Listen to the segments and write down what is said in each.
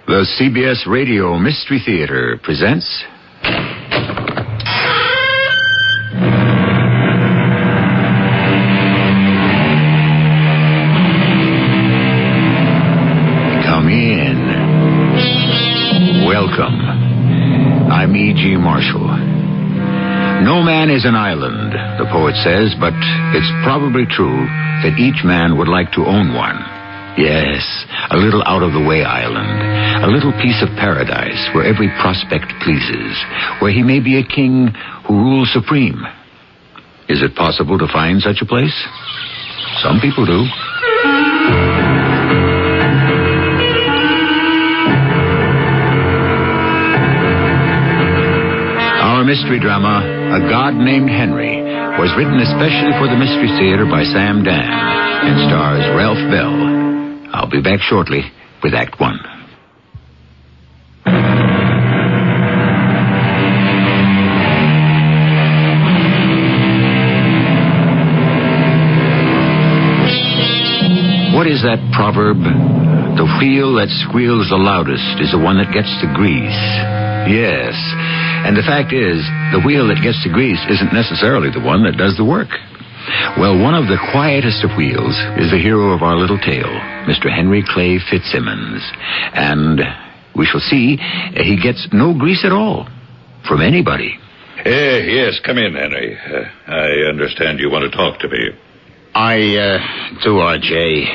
The CBS Radio Mystery Theater presents... Come in. Welcome. I'm E.G. Marshall. No man is an island, the poet says, but it's probably true that each man would like to own one. Yes, a little out-of-the-way island, a little piece of paradise where every prospect pleases, where he may be a king who rules supreme. Is it possible to find such a place? Some people do. Our mystery drama, A God Named Henry, was written especially for the Mystery Theater by Sam Dan and stars Ralph Bell. I'll be back shortly with Act One. What is that proverb? The wheel that squeals the loudest is the one that gets the grease. Yes, and the fact is, the wheel that gets the grease isn't necessarily the one that does the work. Well, one of the quietest of wheels is the hero of our little tale, Mr. Henry Clay Fitzsimmons. And we shall see he gets no grease at all from anybody. Yes, come in, Henry. I understand you want to talk to me. I do, R.J.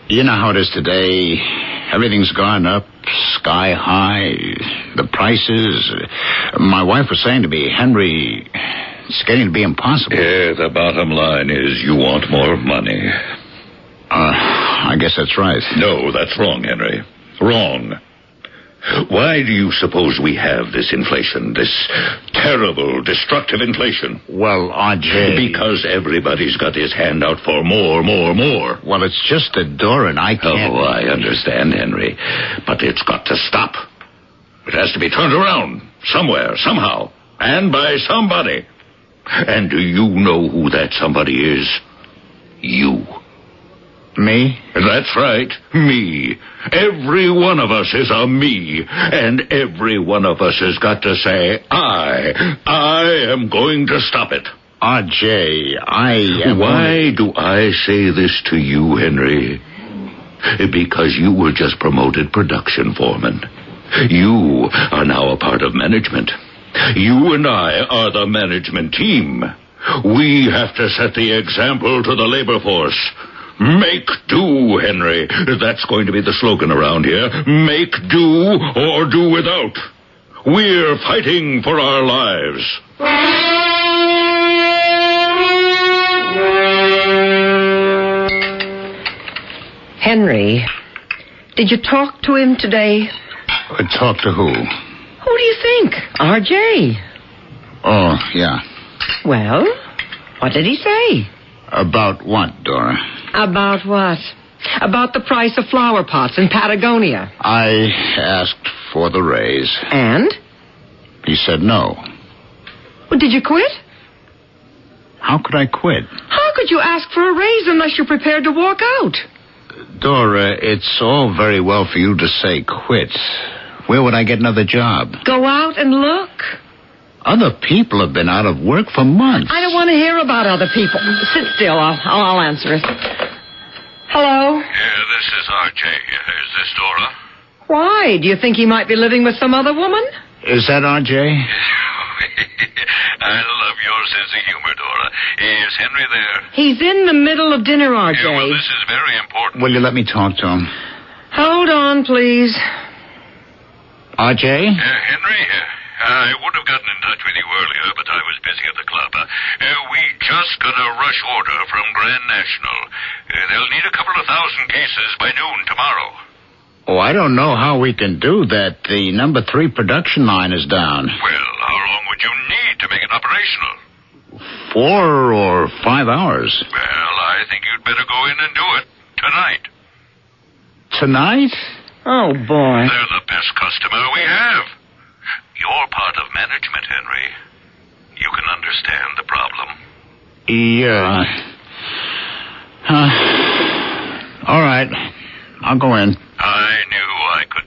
You know how it is today. Everything's gone up sky high. The prices. My wife was saying to me, Henry... It's getting to be impossible. Yeah, the bottom line is you want more money. I guess that's right. No, that's wrong, Henry. Wrong. Why do you suppose we have this inflation, this terrible, destructive inflation? Well, R.J. Because everybody's got his hand out for more. Well, it's just a door and I can't... Oh, I understand, Henry. But it's got to stop. It has to be turned around. Somewhere, somehow. And by somebody. And do you know who that somebody is? You. Me? That's right, me. Every one of us is a me. And every one of us has got to say, I am going to stop it. R.J., Why do I say this to you, Henry? Because you were just promoted production foreman. You are now a part of management. You and I are the management team. We have to set the example to the labor force. Make do, Henry. That's going to be the slogan around here. Make do or do without. We're fighting for our lives. Henry, did you talk to him today? Talk to who? Who do you think? R.J. Oh, yeah. Well, what did he say? About what, Dora? About what? About the price of flower pots in Patagonia. I asked for the raise. And? He said no. Well, did you quit? How could I quit? How could you ask for a raise unless you're prepared to walk out? Dora, it's all very well for you to say quit. Where would I get another job? Go out and look. Other people have been out of work for months. I don't want to hear about other people. Sit still. I'll answer it. Hello? Yeah, this is R.J. Is this Dora? Why? Do you think he might be living with some other woman? Is that R.J.? I love your sense of humor, Dora. Is Henry there? He's in the middle of dinner, R.J. Yeah, well, this is very important. Will you let me talk to him? Hold on, please. R.J.? Henry, I would have gotten in touch with you earlier, but I was busy at the club. We just got a rush order from Grand National. They'll need a couple of thousand cases by noon tomorrow. Oh, I don't know how we can do that. The number 3 production line is down. Well, how long would you need to make it operational? 4 or 5 hours. Well, I think you'd better go in and do it tonight. Tonight? Oh, boy. They're the best customer we have. You're part of management, Henry. You can understand the problem. Yeah. All right. I'll go in. I knew I could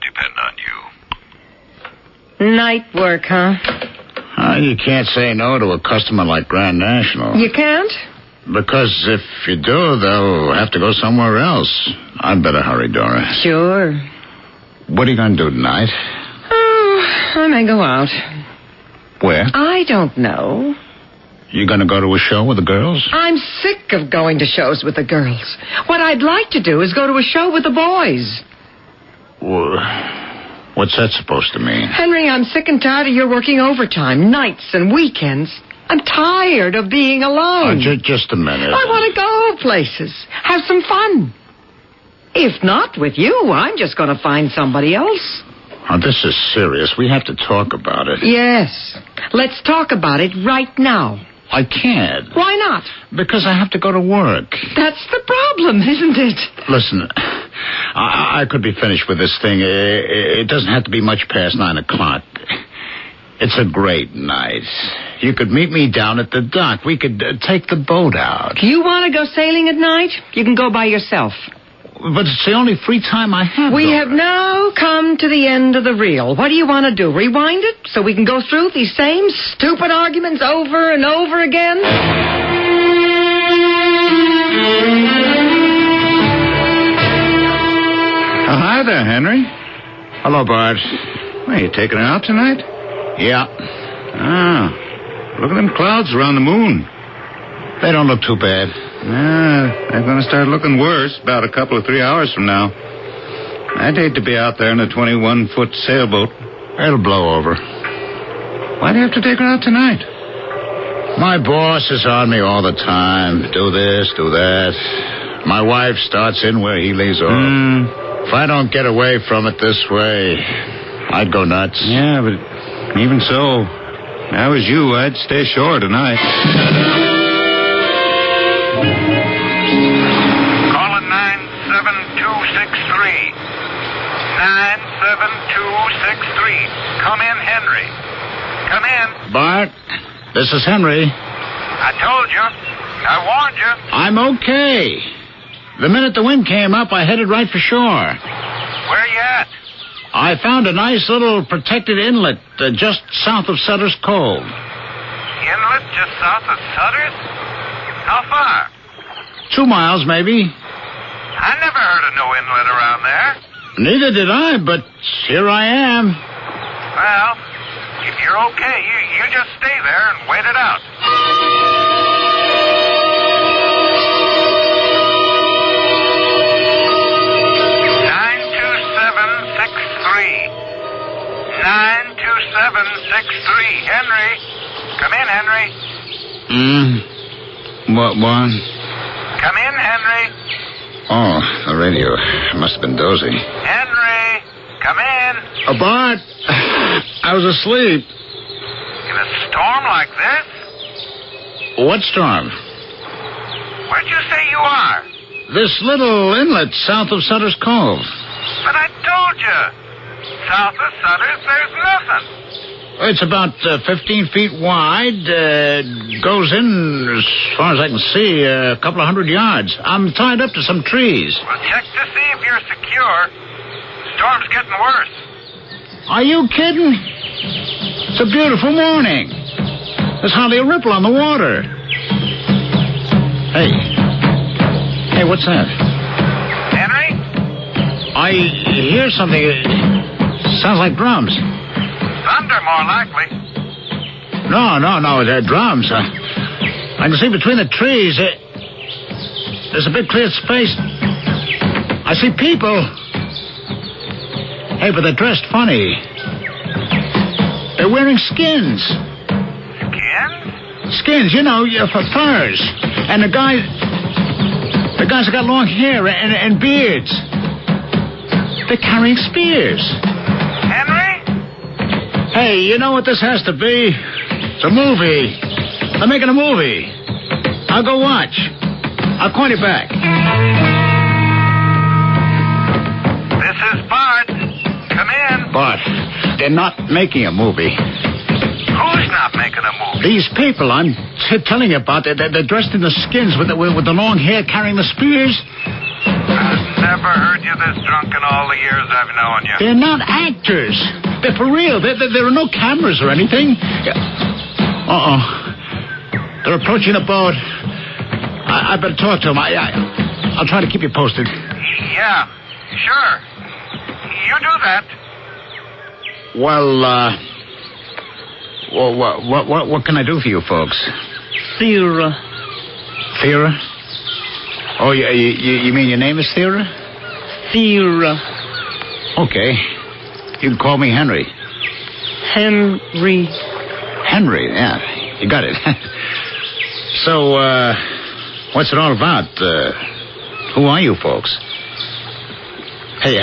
Night work, huh? You can't say no to a customer like Grand National. You can't? Because if you do, they'll have to go somewhere else. I'd better hurry, Dora. Sure. What are you going to do tonight? Oh, I may go out. Where? I don't know. You going to go to a show with the girls? I'm sick of going to shows with the girls. What I'd like to do is go to a show with the boys. Well, what's that supposed to mean? Henry, I'm sick and tired of your working overtime, nights and weekends. I'm tired of being alone. Just a minute. I want to go places. Have some fun. If not with you, I'm just going to find somebody else. Oh, this is serious. We have to talk about it. Yes. Let's talk about it right now. I can't. Why not? Because I have to go to work. That's the problem, isn't it? Listen, I could be finished with this thing. It doesn't have to be much past 9 o'clock. It's a great night. You could meet me down at the dock. We could take the boat out. You want to go sailing at night? You can go by yourself. But it's the only free time I have. We have now come to the end of the reel. What do you want to do? Rewind it so we can go through these same stupid arguments over and over again? Hi there, Henry. Hello, Bart. Are you taking her out tonight? Yeah. Look at them clouds around the moon. They don't look too bad. They're going to start looking worse about a couple of 3 hours from now. I'd hate to be out there in a 21-foot sailboat. It'll blow over. Why do you have to take her out tonight? My boss is on me all the time. Do this, do that. My wife starts in where he leaves off. If I don't get away from it this way, I'd go nuts. Yeah, but even so, if I was you, I'd stay ashore tonight. Calling 97263. 97263. Come in, Henry. Come in. Bart, this is Henry. I told you. I warned you. I'm okay. The minute the wind came up, I headed right for shore. Where you at? I found a nice little protected inlet just south of Sutter's Cove. Inlet just south of Sutter's? How far? 2 miles, maybe. I never heard of no inlet around there. Neither did I, but here I am. Well, if you're okay, you just stay there and wait it out. 92763. Henry. Come in, Henry. What? Come in, Henry. Oh, the radio. Must have been dozy. Henry. Come in. Oh, Bart. I was asleep. In a storm like this? What storm? Where'd you say you are? This little inlet south of Sutter's Cove. But I told you. South of Sutter's, there's nothing. It's about 15 feet wide. Goes in, as far as I can see, a couple of 100 yards. I'm tied up to some trees. Well, check to see if you're secure. Storm's getting worse. Are you kidding? It's a beautiful morning. There's hardly a ripple on the water. Hey, what's that? Henry? I hear something. It sounds like drums. Thunder, more likely. No, they're drums. I can see between the trees. There's a big clear space. I see people. Hey, but they're dressed funny. They're wearing skins. Skins? Skins, for furs. And the guys have got long hair and beards. They're carrying spears. Henry? Hey, you know what this has to be? It's a movie. They're making a movie. I'll go watch. I'll call you back. This is Bart. Come in. Bart, they're not making a movie. Who's not making a movie? These people I'm telling you about, they're dressed in the skins with the long hair carrying the spears. I've never heard you this drunk in all the years I've known you. They're not actors. They're for real. There are no cameras or anything. They're approaching the boat. I better talk to them. I'll try to keep you posted. Yeah, sure. You do that. Well, what can I do for you folks? Thera. Thera? Oh, you mean your name is Thera? Thera. Okay. You can call me Henry. Henry. Henry, yeah. You got it. So, what's it all about? Who are you folks? Hey,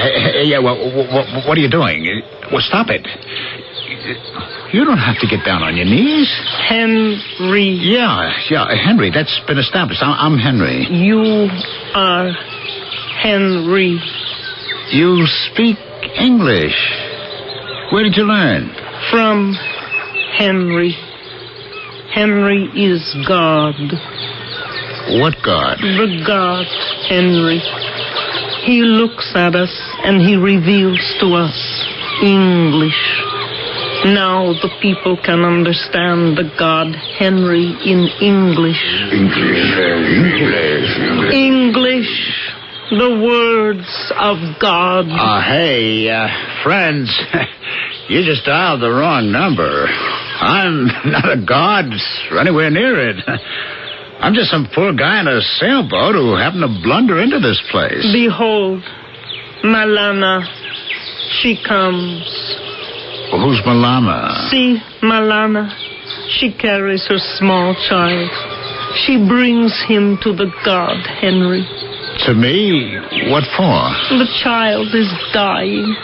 yeah, what are you doing? Well, stop it. You don't have to get down on your knees. Henry. Yeah, Henry, that's been established. I'm Henry. You are Henry. You speak English. Where did you learn? From Henry. Henry is God. What God? The God, Henry. He looks at us and he reveals to us English. Now the people can understand the God Henry in English. English. The words of God. Hey, friends, you just dialed the wrong number. I'm not a god or anywhere near it. I'm just some poor guy in a sailboat who happened to blunder into this place. Behold, Malana, she comes. Who's Malama? See, Malana, she carries her small child. She brings him to the god Henry. To me? What for? The child is dying.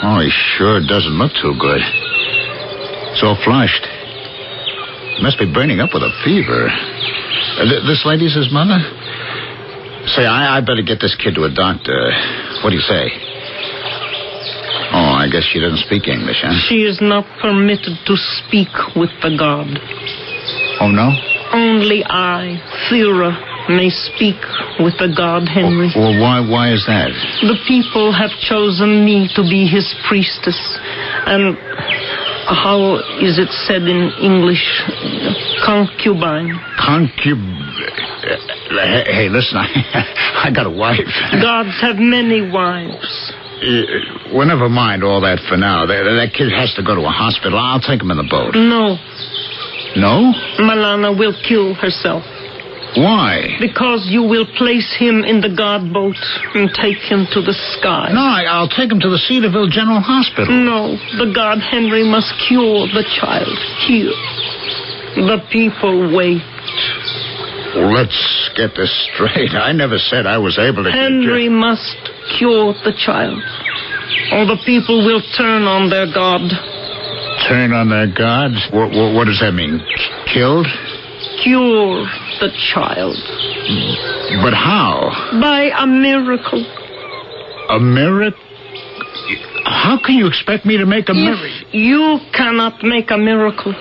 Oh, he sure doesn't look too good. So flushed. Must be burning up with a fever. This lady's his mother? Say, I better get this kid to a doctor. What do you say? Oh, I guess she doesn't speak English, huh? She is not permitted to speak with the god. Oh, no? Only I, Thera, may speak with the god Henry. Well, why is that? The people have chosen me to be his priestess. And how is it said in English? Concubine. Hey, listen, I got a wife. Gods have many wives. Well, never mind all that for now. That kid has to go to a hospital. I'll take him in the boat. No. No? Malana will kill herself. Why? Because you will place him in the god boat and take him to the sky. No, I'll take him to the Cedarville General Hospital. No, the god Henry must cure the child here. The people wait. Well, let's get this straight. I never said I was able to... Henry must cure the child, or the people will turn on their god. Turn on their god? What does that mean? Killed? Cure the child. But how? By a miracle. A miracle? How can you expect me to make a miracle? If you cannot make a miracle,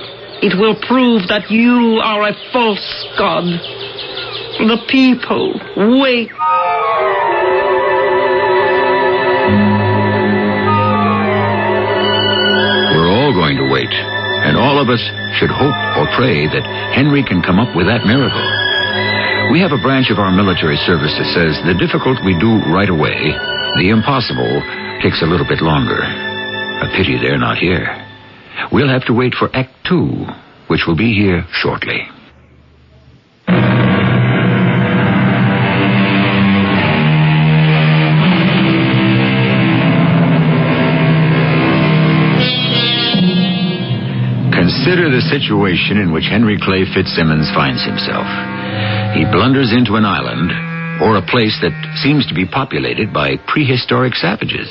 it will prove that you are a false god. The people wait. We're all going to wait, and all of us should hope or pray that Henry can come up with that miracle. We have a branch of our military service that says the difficult we do right away, the impossible takes a little bit longer. A pity they're not here. We'll have to wait for Act 2, which will be here shortly. Consider the situation in which Henry Clay Fitzsimmons finds himself. He blunders into an island, or a place that seems to be populated by prehistoric savages.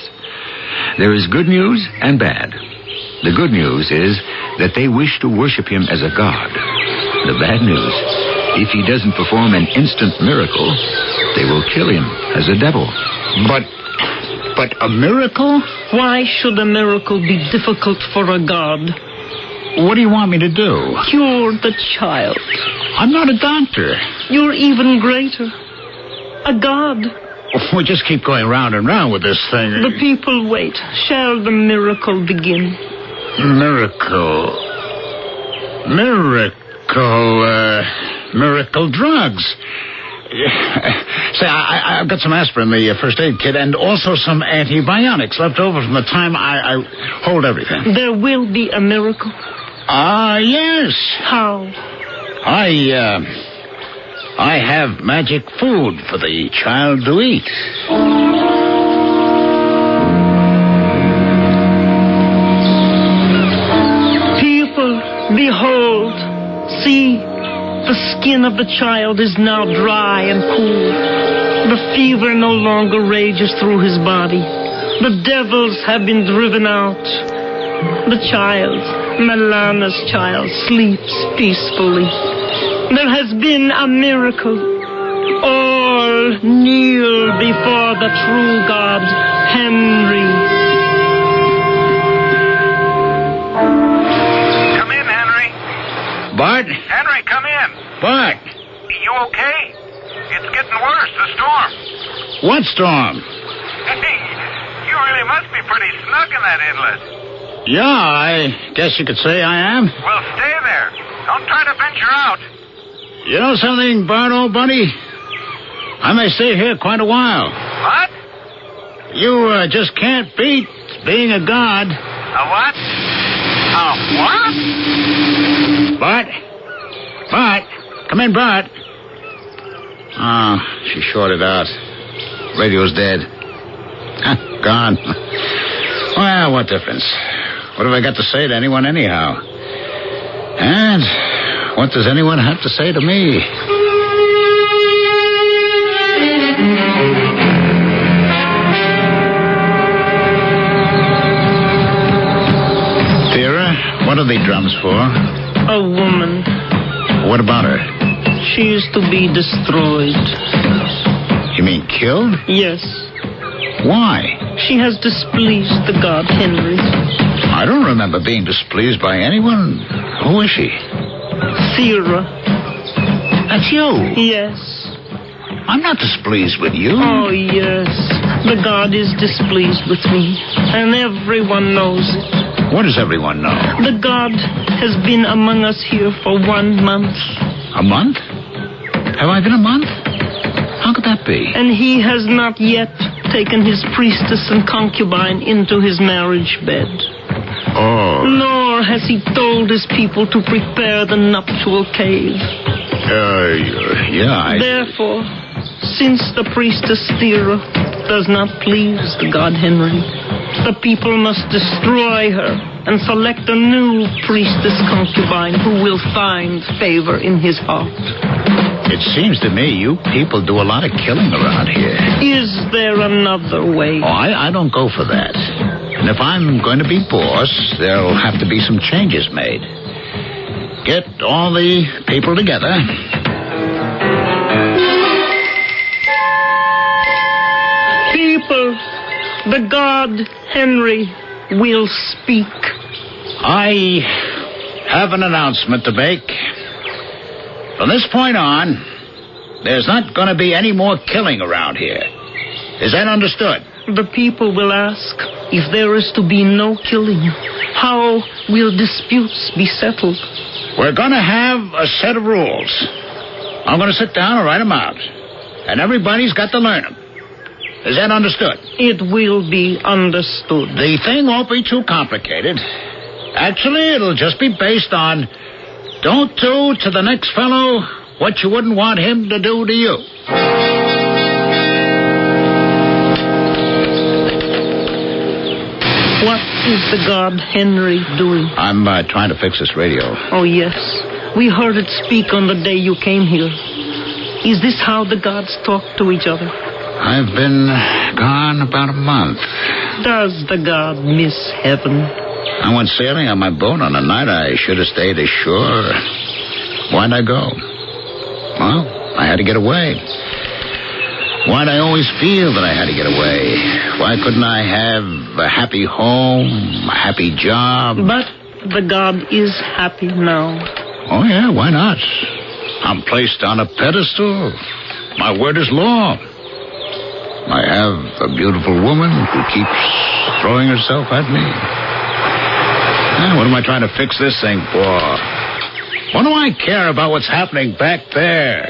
There is good news and bad. The good news is that they wish to worship him as a god. The bad news, if he doesn't perform an instant miracle, they will kill him as a devil. But a miracle? Why should a miracle be difficult for a god? What do you want me to do? Cure the child. I'm not a doctor. You're even greater. A god. We just keep going round and round with this thing. The people wait. Shall the miracle begin? Miracle drugs. Say, I've got some aspirin in the first aid kit and also some antibiotics left over from the time I hold everything. There will be a miracle. Yes. How? I have magic food for the child to eat. People, behold, see, the skin of the child is now dry and cool. The fever no longer rages through his body. The devils have been driven out. The child, Melana's child, sleeps peacefully. There has been a miracle. All kneel before the true God, Henry. Come in, Henry. Bart? Henry, come in. Bart? You okay? It's getting worse, the storm. What storm? Hey, you really must be pretty snug in that inlet. Yeah, I guess you could say I am. Well, stay there. Don't try to venture out. You know something, Bart, old buddy? I may stay here quite a while. What? You just can't beat being a god. A what? A what? Bart? Bart? Come in, Bart. Oh, she shorted out. Radio's dead. Gone. Well, what difference? What have I got to say to anyone anyhow? And what does anyone have to say to me? Thera, what are the drums for? A woman. What about her? She is to be destroyed. You mean killed? Yes. Why? She has displeased the god Henry. I don't remember being displeased by anyone. Who is she? Thera. That's you. Yes. I'm not displeased with you. Oh, yes. The god is displeased with me, and everyone knows it. What does everyone know? The god has been among us here for 1 month. A month? Have I been a month? How could that be? And he has not yet taken his priestess and concubine into his marriage bed. Oh. Nor has he told his people to prepare the nuptial cave. Yeah, Therefore, since the priestess Thera does not please the god Henry, the people must destroy her and select a new priestess concubine who will find favor in his heart. It seems to me you people do a lot of killing around here. Is there another way? Oh, I don't go for that. And if I'm going to be boss, there'll have to be some changes made. Get all the people together. People, the god Henry will speak. I have an announcement to make. From this point on, there's not going to be any more killing around here. Is that understood? The people will ask, if there is to be no killing, how will disputes be settled? We're going to have a set of rules. I'm going to sit down and write them out. And everybody's got to learn them. Is that understood? It will be understood. The thing won't be too complicated. Actually, it'll just be based on don't do to the next fellow what you wouldn't want him to do to you. What is the god Henry doing? I'm trying to fix this radio. Oh, yes. We heard it speak on the day you came here. Is this how the gods talk to each other? I've been gone about a month. Does the god miss heaven? I went sailing on my boat on a night I should have stayed ashore. Why'd I go? Well, I had to get away. Why'd I always feel that I had to get away? Why couldn't I have a happy home, a happy job? But the god is happy now. Oh, yeah, why not? I'm placed on a pedestal. My word is law. I have a beautiful woman who keeps throwing herself at me. What am I trying to fix this thing for? What do I care about what's happening back there?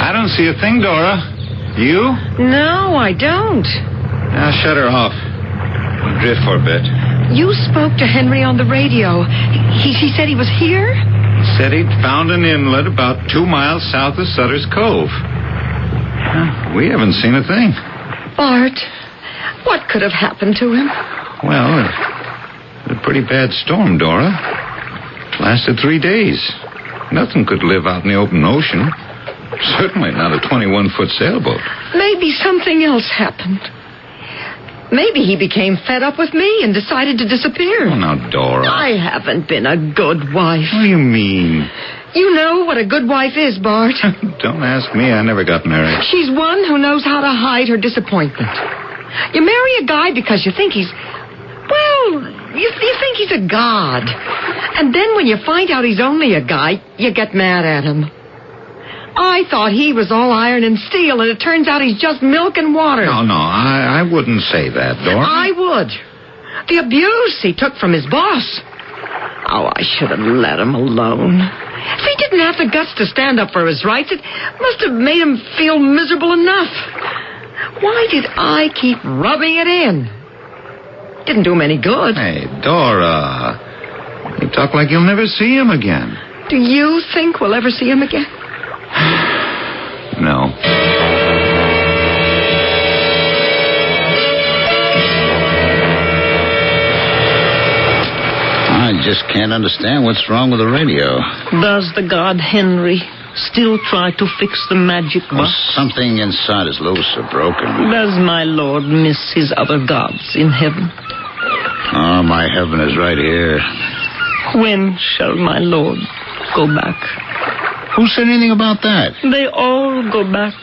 I don't see a thing, Dora. You? No, I don't. Now shut her off. We'll drift for a bit. You spoke to Henry on the radio. He said he was here? He said he'd found an inlet about 2 miles south of Sutter's Cove. We haven't seen a thing. Bart, what could have happened to him? Well, it was a pretty bad storm, Dora. It lasted 3 days. Nothing could live out in the open ocean. Certainly not a 21-foot sailboat. Maybe something else happened. Maybe he became fed up with me and decided to disappear. Oh, now, Dora. I haven't been a good wife. What do you mean? You know what a good wife is, Bart. Don't ask me. I never got married. She's one who knows how to hide her disappointment. You marry a guy because you think he's... Well, you think he's a god. And then when you find out he's only a guy, you get mad at him. I thought he was all iron and steel, and it turns out he's just milk and water. No, I wouldn't say that, Dora. I would. The abuse he took from his boss. Oh, I should have let him alone. If he didn't have the guts to stand up for his rights, it must have made him feel miserable enough. Why did I keep rubbing it in? Didn't do him any good. Hey, Dora. You talk like you'll never see him again. Do you think we'll ever see him again? No. I just can't understand what's wrong with the radio. Does the god Henry still try to fix the magic box? Something inside is loose or broken. Does my lord miss his other gods in heaven? Oh, my heaven is right here. When shall my lord go back? Who said anything about that? They all go back.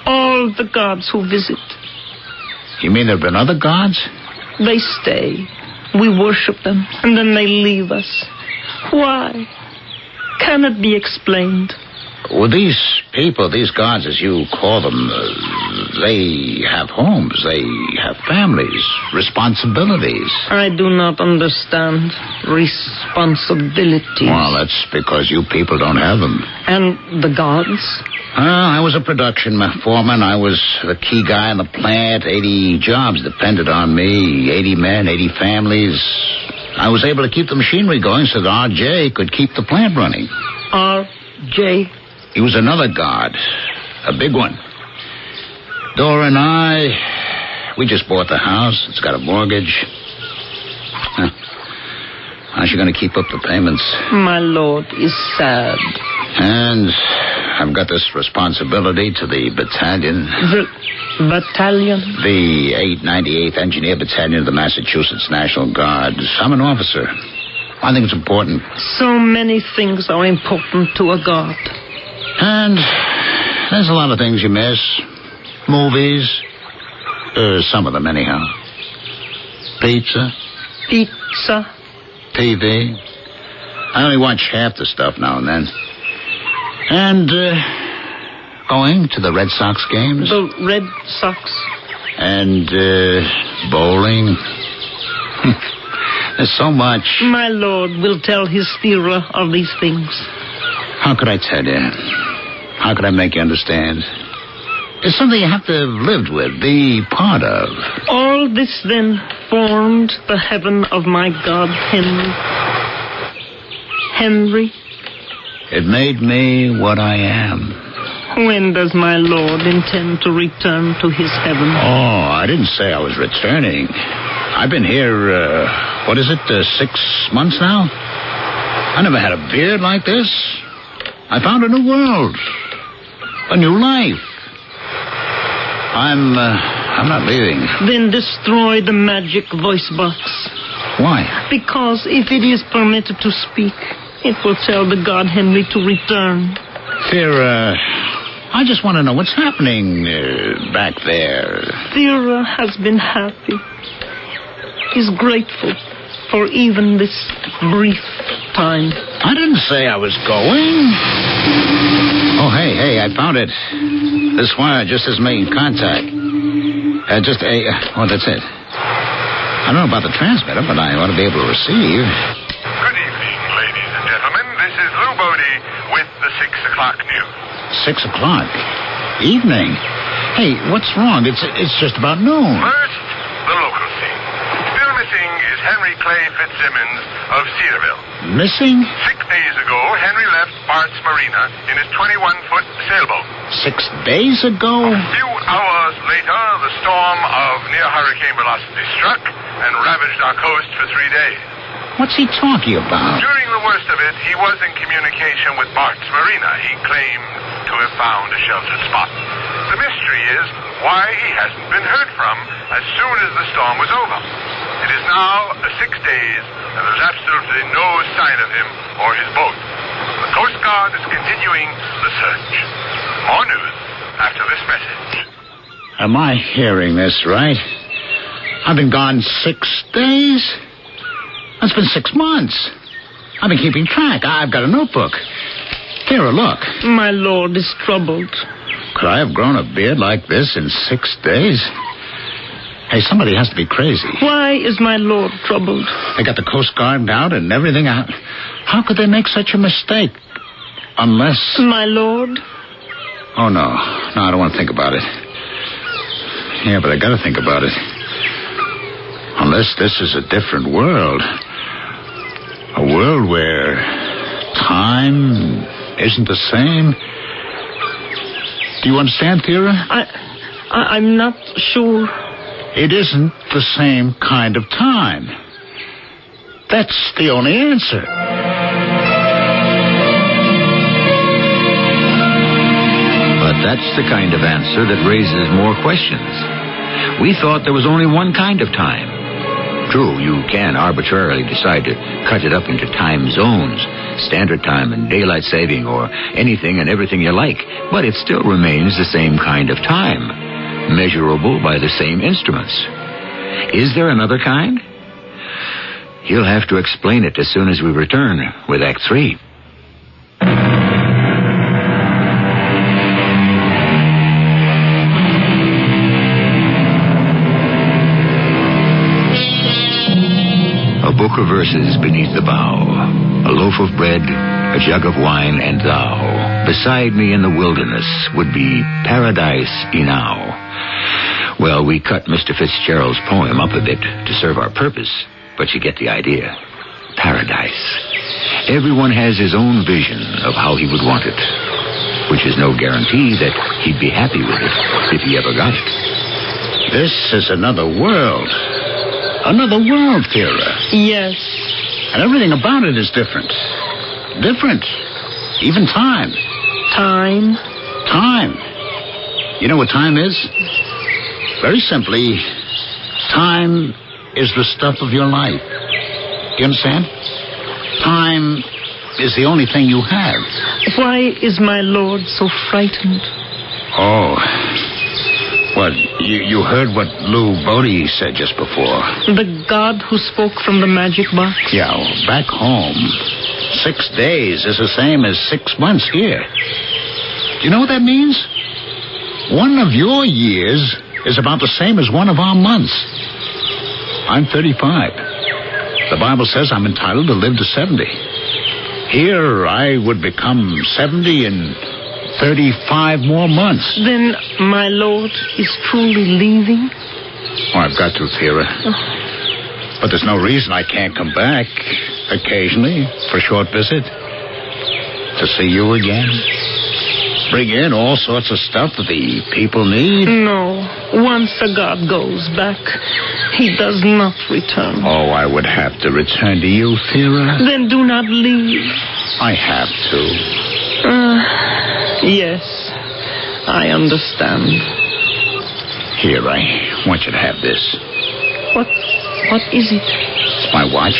All the gods who visit. You mean there have been other gods? They stay. We worship them, and then they leave us. Why? Can it be explained? Well, these people, these gods, as you call them, they have homes, they have families, responsibilities. I do not understand responsibilities. Well, that's because you people don't have them. And the gods? I was a production foreman. I was the key guy in the plant. 80 jobs depended on me. 80 men, 80 families. I was able to keep the machinery going so that R.J. could keep the plant running. R.J.? He was another god. A big one. Dora and I, we just bought the house. It's got a mortgage. How's she going to keep up the payments? My lord is sad. And I've got this responsibility to the battalion. The battalion? The 898th Engineer Battalion of the Massachusetts National Guard. I'm an officer. I think it's important. So many things are important to a god. And there's a lot of things you miss. Movies. Some of them, anyhow. Pizza. TV. I only watch half the stuff now and then. And going to the Red Sox games. The Red Sox? And bowling. There's so much. My lord will tell his Thera of these things. How could I tell you? How could I make you understand? It's something you have to have lived with, be part of. All this, then, formed the heaven of my God, Henry. Henry? It made me what I am. When does my lord intend to return to his heaven? Oh, I didn't say I was returning. I've been here, 6 months now? I never had a beard like this. I found a new world. A new life. I'm not leaving. Then destroy the magic voice box. Why? Because if it is permitted to speak, it will tell the god Henry to return. Thera, I just want to know what's happening back there. Thera has been happy. Is grateful. for even this brief time. I didn't say I was going. Oh, hey, I found it. This wire just is making contact. That's it. I don't know about the transmitter, but I ought to be able to receive. Good evening, ladies and gentlemen. This is Lou Bodie with the 6 o'clock news. 6 o'clock. Evening. Hey, what's wrong? It's just about noon. First, the local scene. Still missing is Henry Clay Fitzsimmons of Cedarville. Missing? 6 days ago, Henry left Bart's Marina in his 21-foot sailboat. 6 days ago? A few hours later, the storm of near hurricane velocity struck and ravaged our coast for 3 days. What's he talking about? During the worst of it, he was in communication with Bart's Marina. He claimed to have found a sheltered spot. The mystery is why he hasn't been heard from as soon as the storm was over. It is now 6 days, and there's absolutely no sign of him or his boat. The Coast Guard is continuing the search. More news after this message. Am I hearing this right? I've been gone 6 days? That's been 6 months. I've been keeping track. I've got a notebook. Here, look. My lord is troubled. Could I have grown a beard like this in 6 days? Hey, somebody has to be crazy. Why is my lord troubled? They got the Coast Guard out and everything out. How could they make such a mistake? Unless... My lord? Oh, no. No, I don't want to think about it. Yeah, but I got to think about it. Unless this is a different world. A world where time isn't the same. Do you understand, Thera? I'm not sure. It isn't the same kind of time. That's the only answer. But that's the kind of answer that raises more questions. We thought there was only one kind of time. True, you can arbitrarily decide to cut it up into time zones, standard time and daylight saving, or anything and everything you like, but it still remains the same kind of time, measurable by the same instruments. Is there another kind? You'll have to explain it as soon as we return with Act 3. A book of verses beneath the bough, a loaf of bread, a jug of wine, and thou. Beside me in the wilderness would be paradise enow. Well, we cut Mr. Fitzgerald's poem up a bit to serve our purpose, but you get the idea. Paradise. Everyone has his own vision of how he would want it, which is no guarantee that he'd be happy with it if he ever got it. This is another world. Another world, Thera. Yes. And everything about it is different. Different. Even time. Time? Time. You know what time is? Very simply, time is the stuff of your life. You understand? Time is the only thing you have. Why is my lord so frightened? Oh. Well, you heard what Lou Bodie said just before. The god who spoke from the magic box? Yeah, back home. 6 days is the same as 6 months here. Do you know what that means? One of your years is about the same as one of our months. I'm 35. The Bible says I'm entitled to live to 70. Here, I would become 70 in 35 more months. Then my lord is truly leaving? Oh, I've got to, Thera. But there's no reason I can't come back occasionally for a short visit to see you again. Bring in all sorts of stuff that the people need. No. Once a god goes back, he does not return. Oh, I would have to return to you, Thera. Then do not leave. I have to. Yes, I understand. Here, I want you to have this. What is it? It's my watch.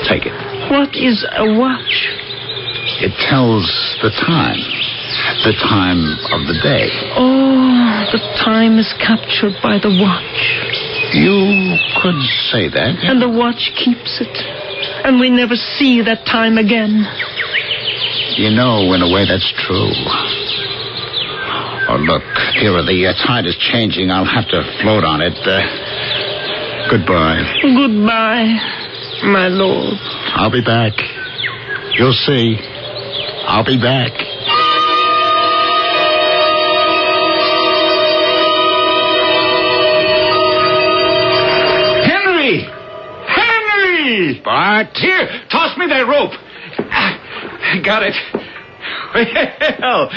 Take it. What is a watch? It tells the time. The time of the day. Oh, the time is captured by the watch. You could say that. And the watch keeps it. And we never see that time again. You know, in a way, that's true. Oh, look, Vera, the tide is changing. I'll have to float on it. Goodbye. Goodbye, my lord. I'll be back. You'll see. I'll be back. Henry! Bart? Here, toss me that rope. Got it. Well,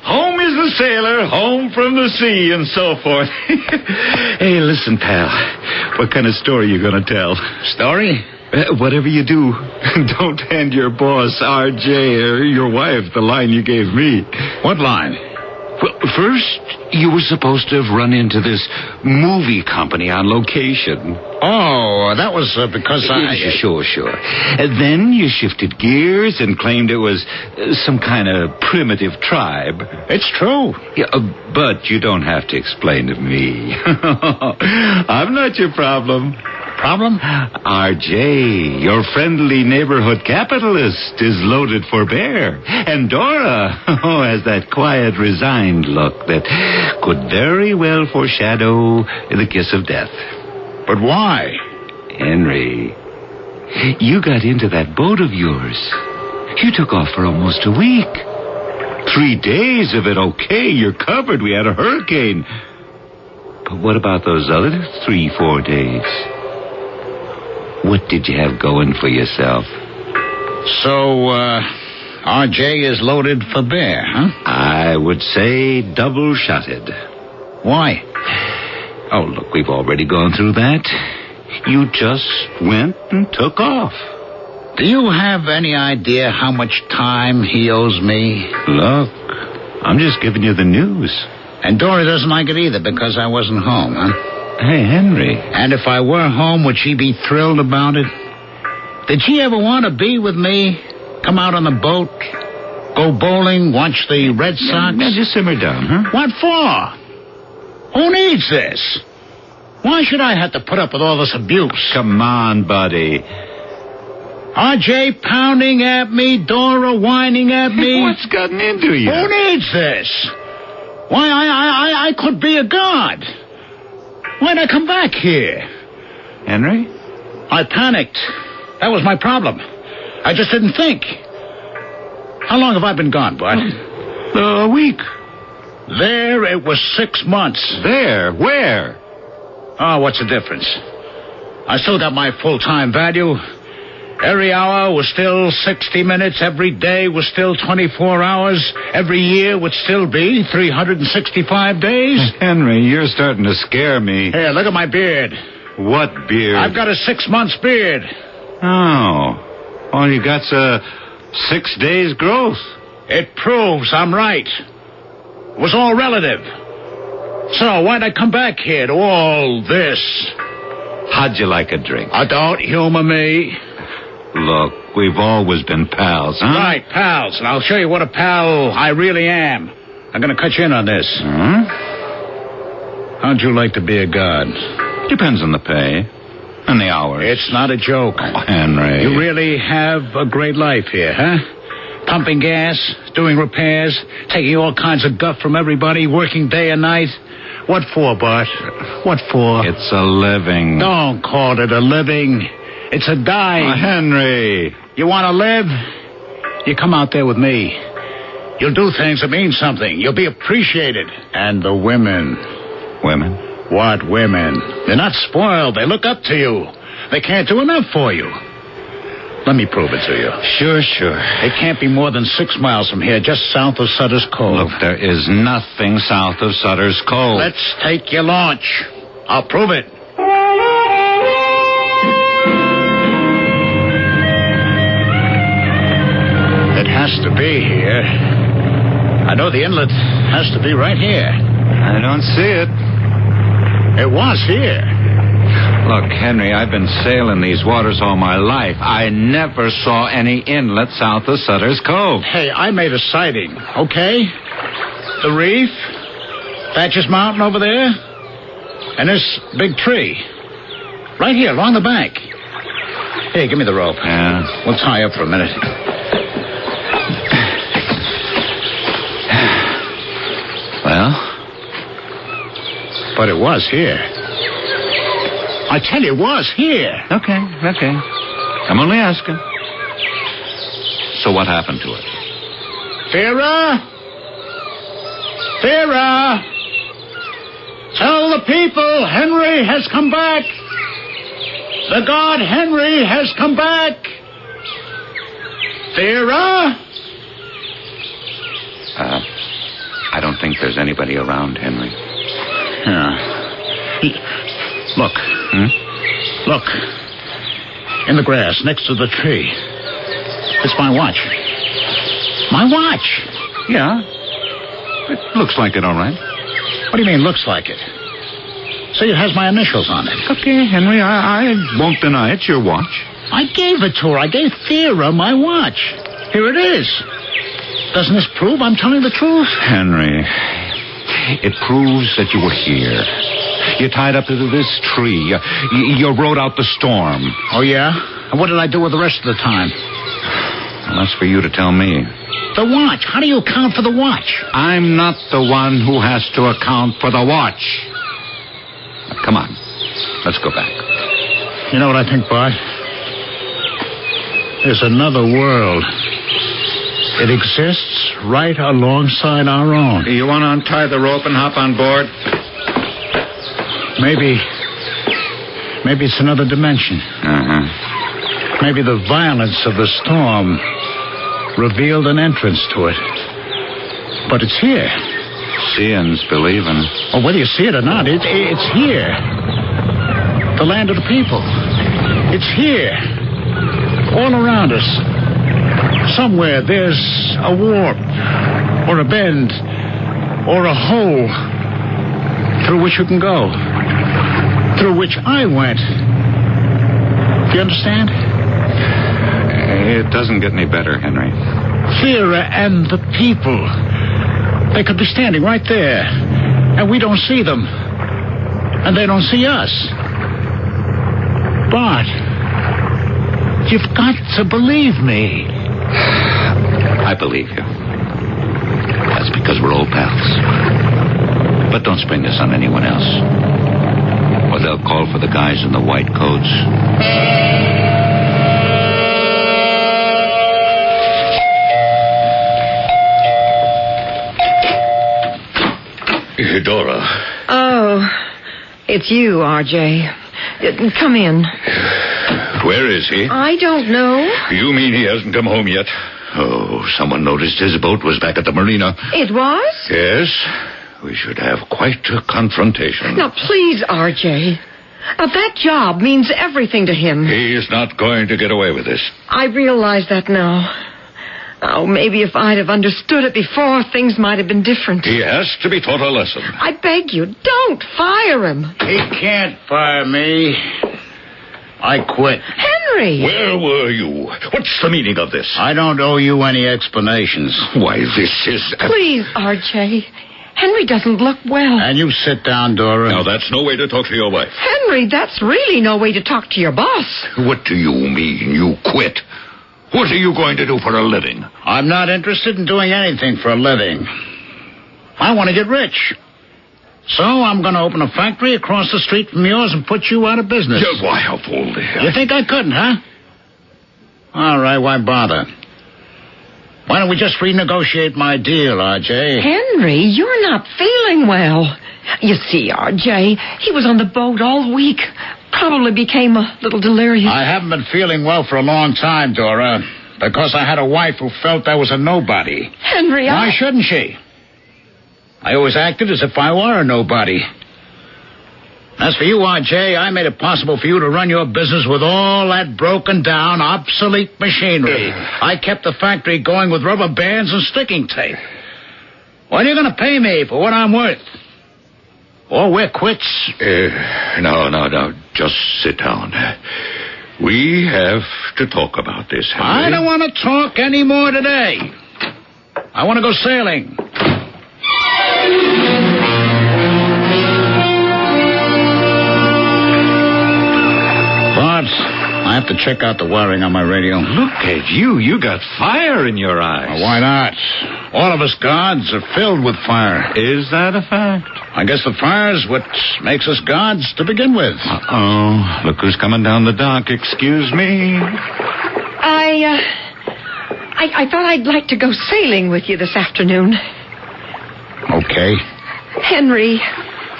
home is the sailor, home from the sea, and so forth. Hey, listen, pal. What kind of story you going to tell? Story? Whatever you do, don't hand your boss, R.J., or your wife, the line you gave me. What line? Well, first, you were supposed to have run into this movie company on location. Oh, that was because I... Sure. And then you shifted gears and claimed it was some kind of primitive tribe. It's true. Yeah, but you don't have to explain to me. I'm not your problem. Problem? R.J., your friendly neighborhood capitalist, is loaded for bear. And Dora has that quiet, resigned look that could very well foreshadow the kiss of death. But why? Henry, you got into that boat of yours. You took off for almost a week. 3 days of it, okay, you're covered. We had a hurricane. But what about those other 3-4 days? What did you have going for yourself? So, R.J. is loaded for bear, huh? I would say double-shotted. Why? Oh, look, we've already gone through that. You just went and took off. Do you have any idea how much time he owes me? Look, I'm just giving you the news. And Dora doesn't like it either because I wasn't home, huh? Hey, Henry. And if I were home, would she be thrilled about it? Did she ever want to be with me? Come out on the boat? Go bowling? Watch the Red Sox? Yeah, just simmer down, huh? What for? Who needs this? Why should I have to put up with all this abuse? Come on, buddy. R.J. pounding at me, Dora whining at me. What's gotten into you? Who needs this? Why, I could be a god. Why'd I come back here? Henry? I panicked. That was my problem. I just didn't think. How long have I been gone, Bart? A week. There, it was 6 months. There? Where? Oh, what's the difference? I still got my full-time value. Every hour was still 60 minutes. Every day was still 24 hours. Every year would still be 365 days. Henry, you're starting to scare me. Here, look at my beard. What beard? I've got a 6 months beard. Oh. All you got's a 6 days growth. It proves I'm right. It was all relative. So why'd I come back here to all this? How'd you like a drink? Don't humor me. Look, we've always been pals, huh? Right, pals. And I'll show you what a pal I really am. I'm going to cut you in on this. Huh? How'd you like to be a god? Depends on the pay and the hours. It's not a joke. Oh, Henry. You really have a great life here, huh? Pumping gas, doing repairs, taking all kinds of guff from everybody, working day and night. What for, Bart? What for? It's a living. Don't call it a living. It's a dime. Oh, Henry. You want to live? You come out there with me. You'll do things that mean something. You'll be appreciated. And the women. Women? What women? They're not spoiled. They look up to you. They can't do enough for you. Let me prove it to you. Sure. It can't be more than 6 miles from here, just south of Sutter's Cove. Look, there is nothing south of Sutter's Cove. Let's take your launch. I'll prove it. It has to be here. I know the inlet has to be right here. I don't see it. It was here. Look, Henry, I've been sailing these waters all my life. I never saw any inlet south of Sutter's Cove. Hey, I made a sighting, okay? The reef, Thatcher's Mountain over there, and this big tree. Right here, along the bank. Hey, give me the rope. Yeah. We'll tie up for a minute. Well? But it was here. I tell you, it was here. Okay. I'm only asking. So what happened to it? Vera! Tell the people Henry has come back. The god Henry has come back. Vera? I don't think there's anybody around, Henry. Look. Look. In the grass, next to the tree. It's my watch. My watch! Yeah. It looks like it, all right. What do you mean, looks like it? See, it has my initials on it. Okay, Henry, I won't deny it's your watch. I gave it to her. I gave Thera my watch. Here it is. Doesn't this prove I'm telling the truth? Henry, it proves that you were here. You tied up to this tree. You rode out the storm. Oh, yeah? And what did I do with the rest of the time? Well, that's for you to tell me. The watch. How do you account for the watch? I'm not the one who has to account for the watch. Now, come on. Let's go back. You know what I think, Bart? There's another world. It exists right alongside our own. You want to untie the rope and hop on board? Maybe it's another dimension. Uh-huh. Maybe the violence of the storm revealed an entrance to it. But it's here. Seeing's believing. Oh, whether you see it or not, it's here. The land of the people. It's here. All around us. Somewhere there's a warp, or a bend, or a hole through which you can go. Through which I went. Do you understand? It doesn't get any better, Henry. Thera and the people. They could be standing right there, and we don't see them. And they don't see us. Bart, you've got to believe me. I believe you. That's because we're old pals. But don't spring this on anyone else, or they'll call for the guys in the white coats. Dora. Oh, it's you, R.J. Come in. Where is he? I don't know. You mean he hasn't come home yet? Oh, someone noticed his boat was back at the marina. It was? Yes. We should have quite a confrontation. Now, please, R.J. Now, that job means everything to him. He's not going to get away with this. I realize that now. Oh, maybe if I'd have understood it before, things might have been different. He has to be taught a lesson. I beg you, don't fire him. He can't fire me. I quit. Henry! Where were you? What's the meaning of this? I don't owe you any explanations. Why, this is... Please, R.J. Henry doesn't look well. And you sit down, Dora. Now, that's no way to talk to your wife. Henry, that's really no way to talk to your boss. What do you mean, you quit? What are you going to do for a living? I'm not interested in doing anything for a living. I want to get rich. So I'm going to open a factory across the street from yours and put you out of business. Yeah, why, how bold. You think I couldn't, huh? All right, why bother? Why don't we just renegotiate my deal, R.J.? Henry, you're not feeling well. You see, R.J., he was on the boat all week. Probably became a little delirious. I haven't been feeling well for a long time, Dora, because I had a wife who felt I was a nobody. Henry, Why shouldn't she? I always acted as if I were a nobody. As for you, R.J., I made it possible for you to run your business with all that broken-down, obsolete machinery. I kept the factory going with rubber bands and sticking tape. What are you going to pay me for what I'm worth? Or we're quits. No. Just sit down. We have to talk about this, Henry. I don't want to talk any more today. I want to go sailing. have to check out the wiring on my radio. Look at you. You got fire in your eyes. Well, why not? All of us gods are filled with fire. Is that a fact? I guess the fire's what makes us gods to begin with. Uh-oh. Look who's coming down the dock. Excuse me. I thought I'd like to go sailing with you this afternoon. Okay. Henry,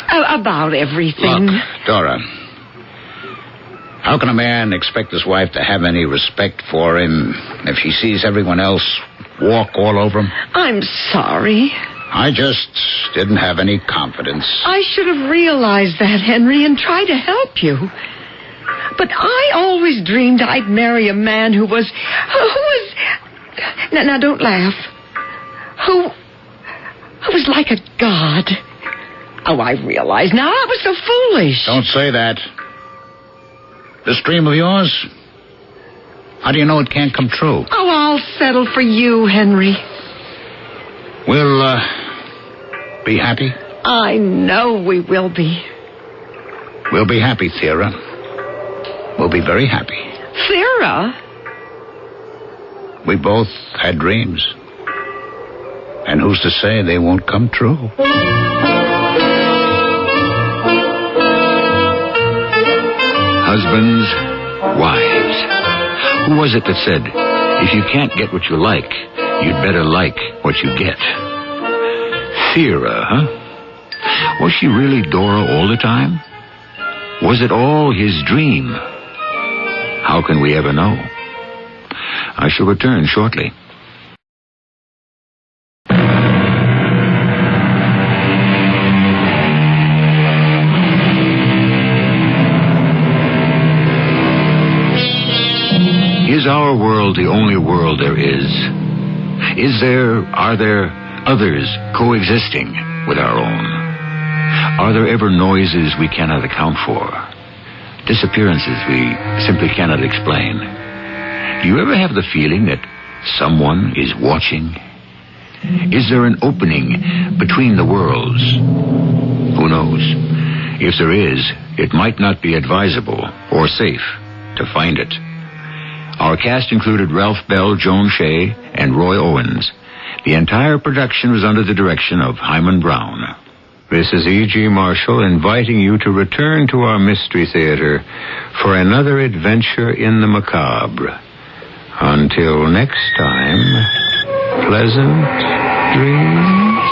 about everything. Look, Dora. How can a man expect his wife to have any respect for him if she sees everyone else walk all over him? I'm sorry. I just didn't have any confidence. I should have realized that, Henry, and tried to help you. But I always dreamed I'd marry a man who was... Now, don't laugh. Who was like a god. Oh, I realize now. I was so foolish. Don't say that. This dream of yours, how do you know it can't come true? Oh, I'll settle for you, Henry. We'll, be happy? I know we will be. We'll be happy, Thera. We'll be very happy. Thera? We both had dreams. And who's to say they won't come true? Husbands, wives. Who was it that said, if you can't get what you like, you'd better like what you get? Thera, huh? Was she really Dora all the time? Was it all his dream? How can we ever know? I shall return shortly. Is our world the only world there is? Are there others coexisting with our own? Are there ever noises we cannot account for? Disappearances we simply cannot explain? Do you ever have the feeling that someone is watching? Is there an opening between the worlds? Who knows? If there is, it might not be advisable or safe to find it. Our cast included Ralph Bell, Joan Shea, and Roy Owens. The entire production was under the direction of Hyman Brown. This is E.G. Marshall inviting you to return to our Mystery Theater for another adventure in the macabre. Until next time, pleasant dreams.